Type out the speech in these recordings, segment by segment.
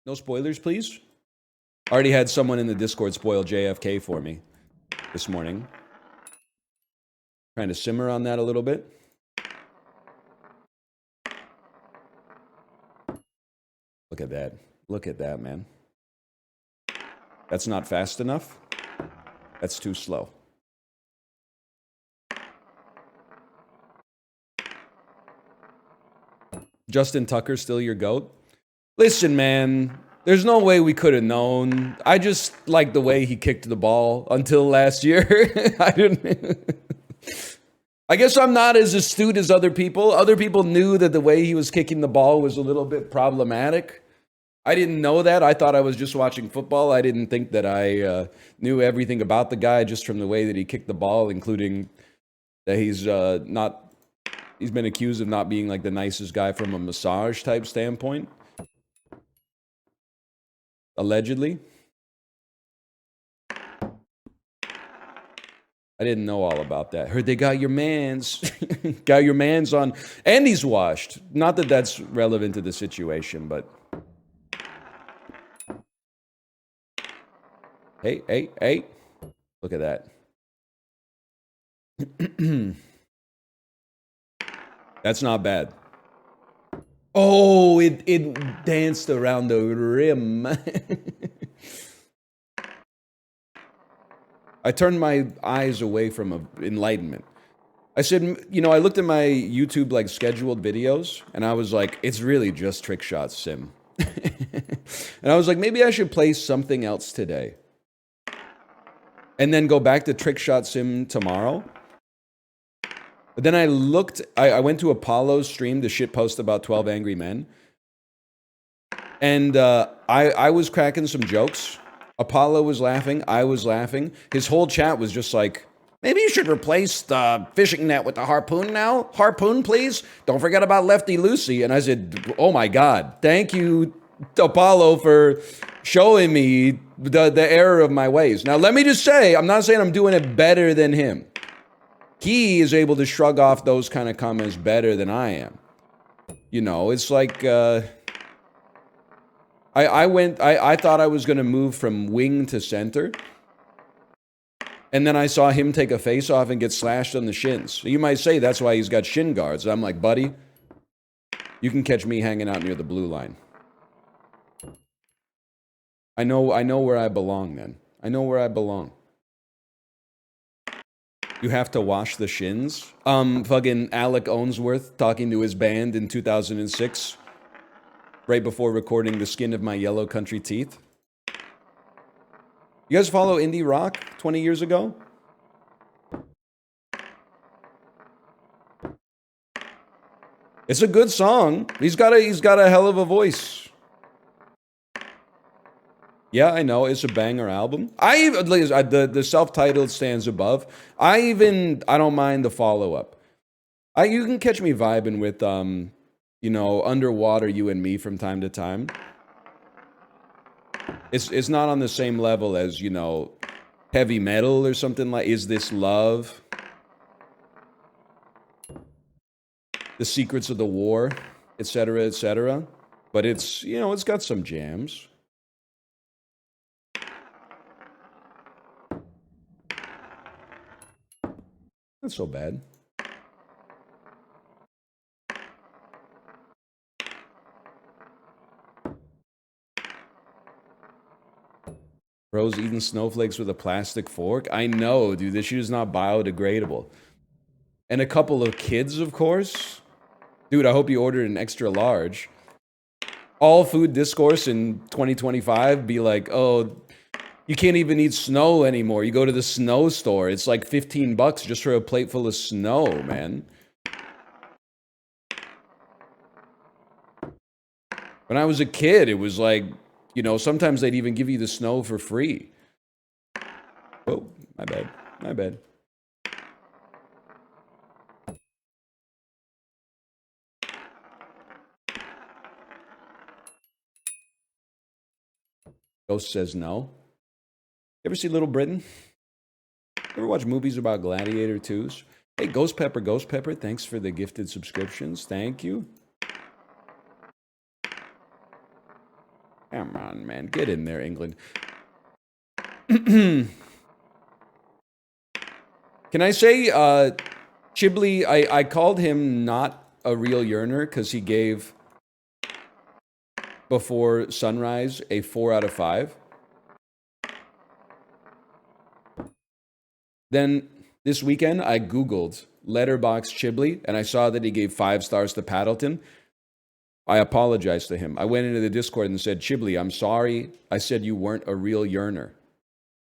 No spoilers, please. Already had someone in the Discord spoil JFK for me this morning. Trying to simmer on that a little bit. Look at that. Look at that, man. That's not fast enough. That's too slow. Justin Tucker still your GOAT? Listen, man, there's no way we could have known. I just like the way he kicked the ball until last year. I didn't. I guess I'm not as astute as other people. Other people knew that the way he was kicking the ball was a little bit problematic. I didn't know that. I thought I was just watching football. I didn't think that I knew everything about the guy just from the way that he kicked the ball, including that he's been accused of not being like the nicest guy from a massage type standpoint. Allegedly. I didn't know all about that. Heard they got your mans. Got your mans on. And he's washed. Not that that's relevant to the situation, but... Hey. Look at that. That's not bad. Oh, it danced around the rim. I turned my eyes away from enlightenment. I said, you know, I looked at my YouTube like scheduled videos and I was like, it's really just trick shot sim. And I was like, maybe I should play something else today. And then go back to trick shot sim tomorrow. But then I went to Apollo's stream to shitpost about 12 Angry Men. And I was cracking some jokes. Apollo was laughing. I was laughing. His whole chat was just like, maybe you should replace the fishing net with the harpoon now. Harpoon, please. Don't forget about Lefty Lucy. And I said, oh my God, thank you, Apollo, for showing me the error of my ways. Now, let me just say, I'm not saying I'm doing it better than him. He is able to shrug off those kind of comments better than I am. You know, it's like, I thought I was going to move from wing to center. And then I saw him take a face off and get slashed on the shins. So you might say that's why he's got shin guards. I'm like, buddy, you can catch me hanging out near the blue line. I know where I belong then. I know where I belong. You have to wash the shins. Fucking Alec Owensworth talking to his band in 2006. Right before recording The Skin of My Yellow Country Teeth. You guys follow indie rock 20 years ago? It's a good song. He's got a hell of a voice. Yeah, I know. It's a banger album. The self-titled stands above. I don't mind the follow-up. You can catch me vibing with, you know, Underwater, You and Me from time to time. It's not on the same level as, you know, heavy metal or something like Is This Love? The Secrets of the War, etc., etc. But it's, you know, it's got some jams. Not so bad. Bro's eating snowflakes with a plastic fork. I know, dude. This shit is not biodegradable. And a couple of kids, of course. Dude, I hope you ordered an extra large. All food discourse in 2025 be like, oh, you can't even eat snow anymore. You go to the snow store. It's like $15 just for a plate full of snow, man. When I was a kid, it was like, you know, sometimes they'd even give you the snow for free. Oh, my bad. My bad. Ghost says no. You ever see Little Britain? Ever watch movies about Gladiator 2s? Hey, Ghost Pepper, thanks for the gifted subscriptions. Thank you. Come on, man. Get in there, England. Can I say, Chibli, I called him not a real yearner because he gave Before Sunrise a 4 out of 5. Then this weekend, I Googled Letterboxd Chibli, and I saw that he gave 5 stars to Paddleton. I apologized to him. I went into the Discord and said, Chibli, I'm sorry. I said you weren't a real yearner.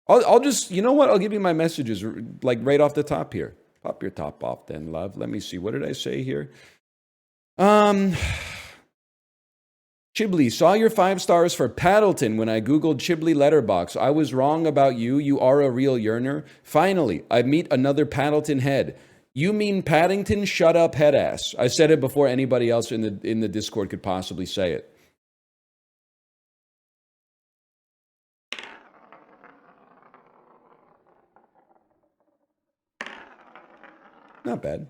I'll just, you know what? I'll give you my messages like right off the top here. Pop your top off then, love. Let me see. What did I say here? Chibli, saw your 5 stars for Paddleton when I Googled Chibli Letterboxd. I was wrong about you. You are a real yearner. Finally, I meet another Paddleton head. You mean Paddington? Shut up, head ass. I said it before anybody else in the Discord could possibly say it. Not bad.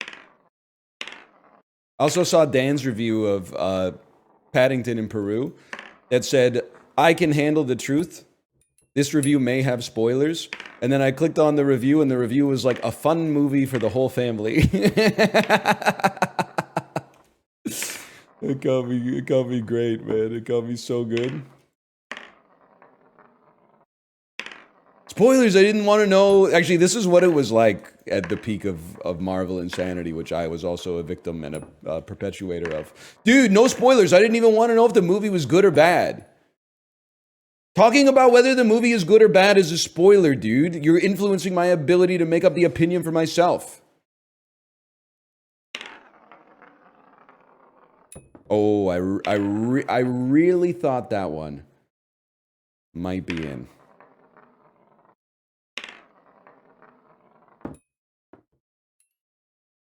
I also saw Dan's review of Paddington in Peru that said, I can handle the truth. This review may have spoilers. And then I clicked on the review, and the review was like a fun movie for the whole family. It got me great, man. It got me so good. Spoilers, I didn't want to know. Actually, this is what it was like at the peak of Marvel insanity, which I was also a victim and a perpetuator of. Dude, no spoilers. I didn't even want to know if the movie was good or bad. Talking about whether the movie is good or bad is a spoiler, dude. You're influencing my ability to make up the opinion for myself. Oh, I really thought that one might be in.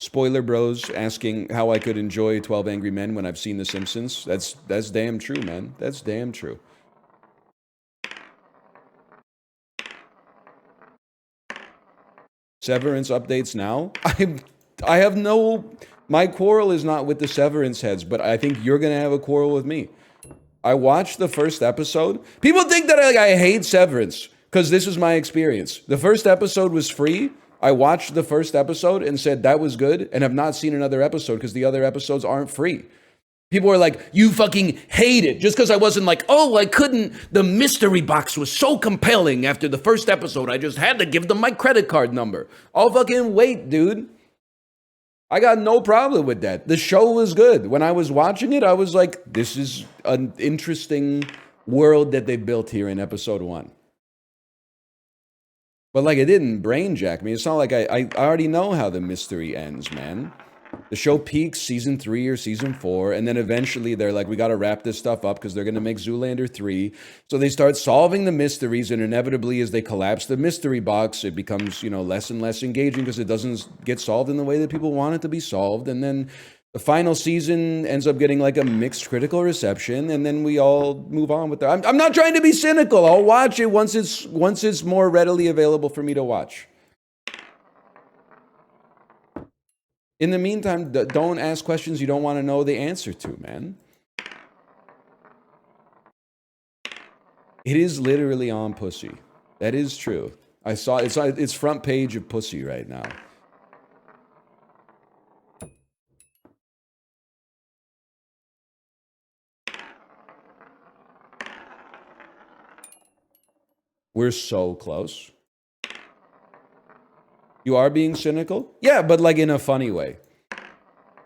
Spoiler bros asking how I could enjoy 12 Angry Men when I've seen The Simpsons. That's damn true, man. That's damn true. Severance updates now? I have no... My quarrel is not with the Severance heads, but I think you're going to have a quarrel with me. I watched the first episode. People think that I hate Severance because this is my experience. The first episode was free. I watched the first episode and said that was good and have not seen another episode because the other episodes aren't free. People are like, you fucking hate it. Just because I wasn't like, oh, I couldn't. The mystery box was so compelling after the first episode. I just had to give them my credit card number. I'll fucking wait, dude. I got no problem with that. The show was good. When I was watching it, I was like, this is an interesting world that they built here in episode 1. But like, it didn't brain jack me. It's not like I already know how the mystery ends, man. The show peaks season 3 or season 4, and then eventually they're like, we got to wrap this stuff up because they're going to make Zoolander 3. So they start solving the mysteries, and inevitably as they collapse the mystery box, it becomes, less and less engaging because it doesn't get solved in the way that people want it to be solved. And then the final season ends up getting like a mixed critical reception, and then we all move on with that. I'm not trying to be cynical. I'll watch it once it's more readily available for me to watch. In the meantime, don't ask questions you don't want to know the answer to, man. It is literally on Pussy. That is true. I saw it's front page of Pussy right now. We're so close. You are being cynical? Yeah, but like in a funny way.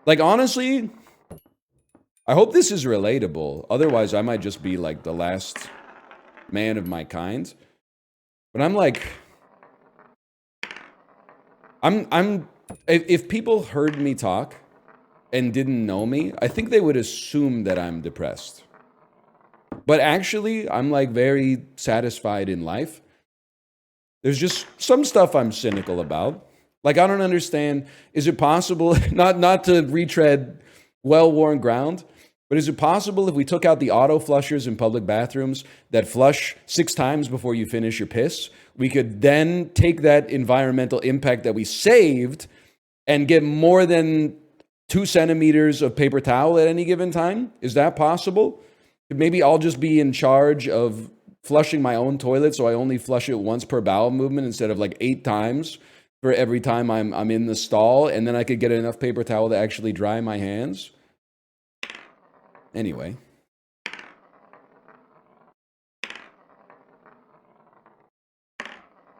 Like, honestly, I hope this is relatable. Otherwise, I might just be like the last man of my kind. But I'm like, if people heard me talk and didn't know me, I think they would assume that I'm depressed. But actually, I'm like very satisfied in life. There's just some stuff I'm cynical about. Like, I don't understand, is it possible, not to retread well-worn ground, but is it possible if we took out the auto flushers in public bathrooms that flush 6 times before you finish your piss, we could then take that environmental impact that we saved and get more than 2 centimeters of paper towel at any given time? Is that possible? Maybe I'll just be in charge of flushing my own toilet, so I only flush it once per bowel movement instead of like 8 times for every time I'm in the stall, and then I could get enough paper towel to actually dry my hands. Anyway.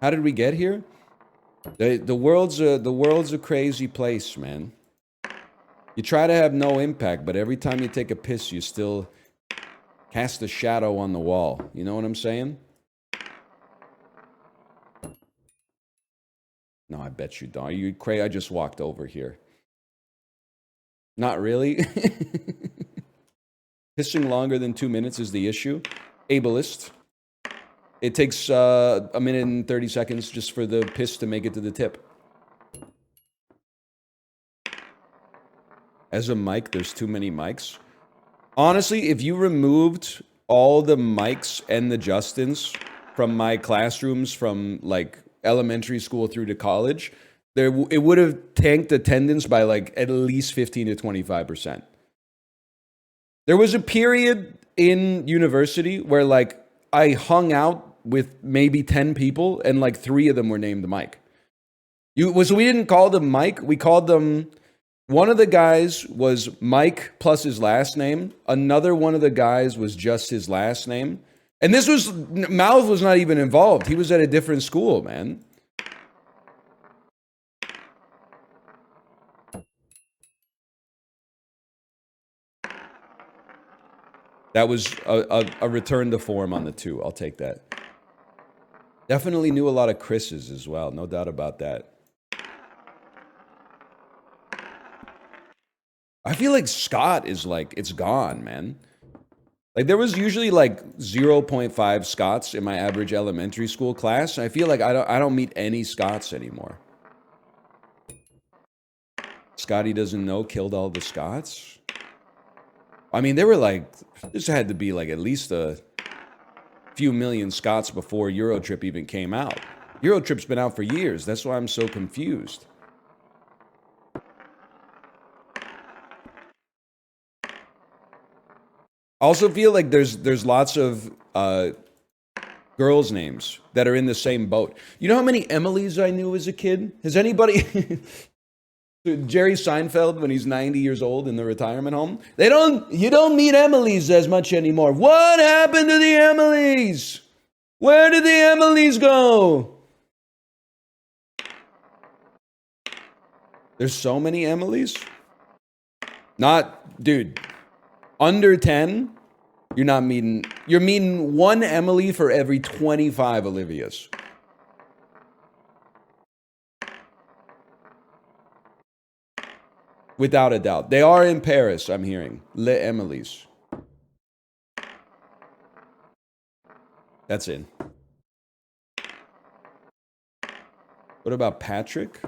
How did we get here? The world's a crazy place, man. You try to have no impact, but every time you take a piss, you still cast a shadow on the wall. You know what I'm saying? No, I bet you don't. Are you crazy? I just walked over here. Not really. Pissing longer than 2 minutes is the issue. Ableist. It takes a minute and 30 seconds just for the piss to make it to the tip. As a mic, there's too many mics. Honestly, if you removed all the mics and the Justins from my classrooms from like elementary school through to college, it would have tanked attendance by like at least 15 to 25%. There was a period in university where like I hung out with maybe 10 people and like 3 of them were named Mike. So we didn't call them Mike. We called them, one of the guys was Mike plus his last name. Another one of the guys was just his last name. And this was, Mouth was not even involved. He was at a different school, man. That was a return to form on the 2. I'll take that. Definitely knew a lot of Chris's as well. No doubt about that. I feel like Scott is like, it's gone, man. Like there was usually like 0.5 Scots in my average elementary school class. And I feel like I don't meet any Scots anymore. Scotty doesn't know killed all the Scots. I mean, there were like, this had to be like at least a few million Scots before Eurotrip even came out. Eurotrip's been out for years. That's why I'm so confused. I also feel like there's lots of girls' names that are in the same boat. You know how many Emilys I knew as a kid? Has anybody... Jerry Seinfeld, when he's 90 years old in the retirement home, you don't meet Emilys as much anymore. What happened to the Emilys? Where did the Emilys go? There's so many Emilys. Dude, under 10, you're meeting one Emily for every 25 Olivias. Without a doubt. They are in Paris, I'm hearing. Les Emilys. That's in. What about Patrick?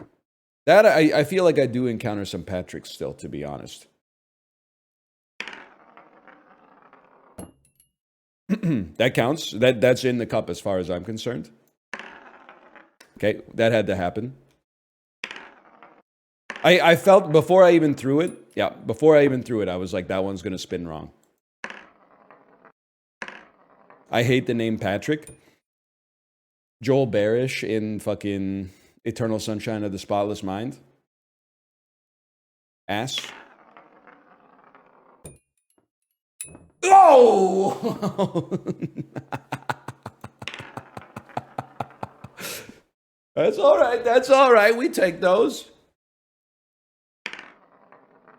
That I feel like I do encounter some Patricks still, to be honest. That counts. That's in the cup as far as I'm concerned. Okay, that had to happen. I felt before I even threw it, I was like, that one's going to spin wrong. I hate the name Patrick. Joel Barish in fucking Eternal Sunshine of the Spotless Mind. Ass. Oh! That's all right. We take those.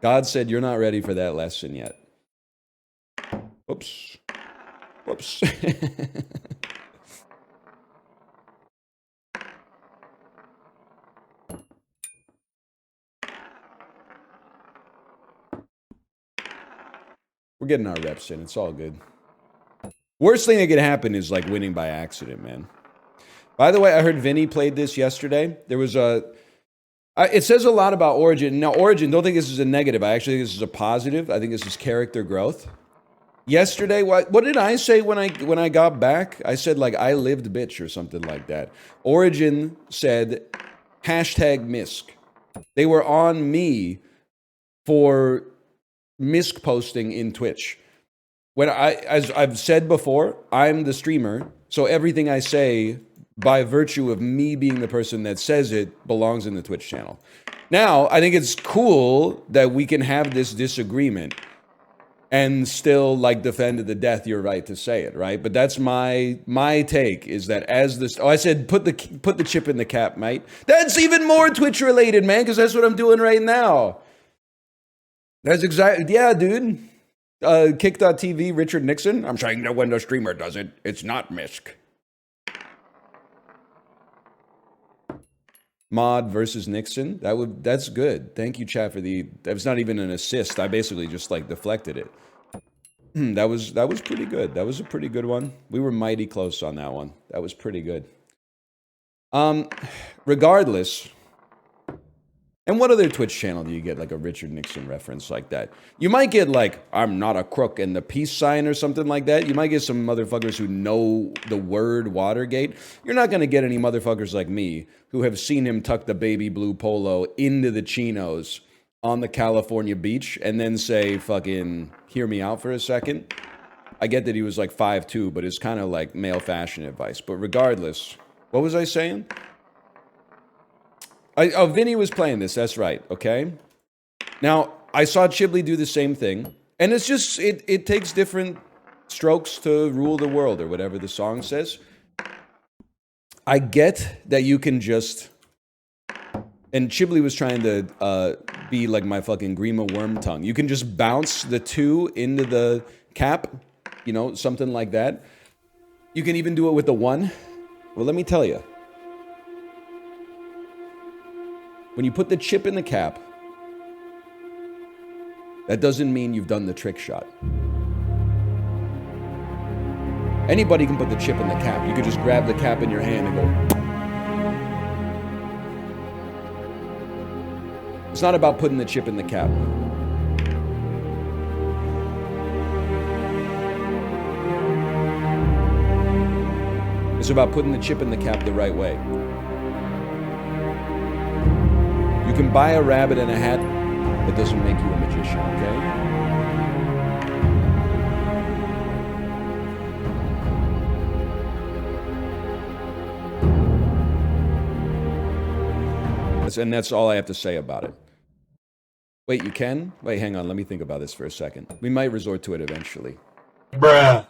God said, you're not ready for that lesson yet. Whoops. We're getting our reps in. It's all good. Worst thing that could happen is like winning by accident, man. By the way, I heard Vinny played this yesterday. There was it says a lot about Origin. Now, Origin, don't think this is a negative. I actually think this is a positive. I think this is character growth. Yesterday, what did I say when I got back? I said, like, I lived bitch or something like that. Origin said, #Misk. They were on me for Misk posting in Twitch. As I've said before, I'm the streamer, so everything I say, by virtue of me being the person that says it, belongs in the Twitch channel. Now, I think it's cool that we can have this disagreement and still like defend to the death your right to say it, right? But that's my take, is that as this, I said put the chip in the cap, mate. That's even more Twitch related, man, because that's what I'm doing right now. That's exactly, yeah, dude. Kick.tv, Richard Nixon. I'm saying that when the streamer does it, it's not misc. Mod versus Nixon. That's good. Thank you, chat, for that was not even an assist. I basically just like deflected it. That was pretty good. That was a pretty good one. We were mighty close on that one. That was pretty good. Regardless, and what other Twitch channel do you get like a Richard Nixon reference like that? You might get like, I'm not a crook, and the peace sign or something like that. You might get some motherfuckers who know the word Watergate. You're not going to get any motherfuckers like me who have seen him tuck the baby blue polo into the chinos on the California beach and then say, fucking, hear me out for a second. I get that he was like 5'2", but it's kind of like male fashion advice. But regardless, what was I saying? Vinny was playing this, that's right, okay? Now, I saw Chibley do the same thing, and it's just, it takes different strokes to rule the world, or whatever the song says. I get that you can just, and Chibley was trying to be like my fucking Grima worm tongue. You can just bounce the 2 into the cap, you know, something like that. You can even do it with the 1. Well, let me tell you. When you put the chip in the cap, that doesn't mean you've done the trick shot. Anybody can put the chip in the cap. You could just grab the cap in your hand and go. It's not about putting the chip in the cap. It's about putting the chip in the cap the right way. You can buy a rabbit and a hat. That doesn't make you a magician, okay? And that's all I have to say about it. Wait, you can? Wait, hang on. Let me think about this for a second. We might resort to it eventually. Bruh.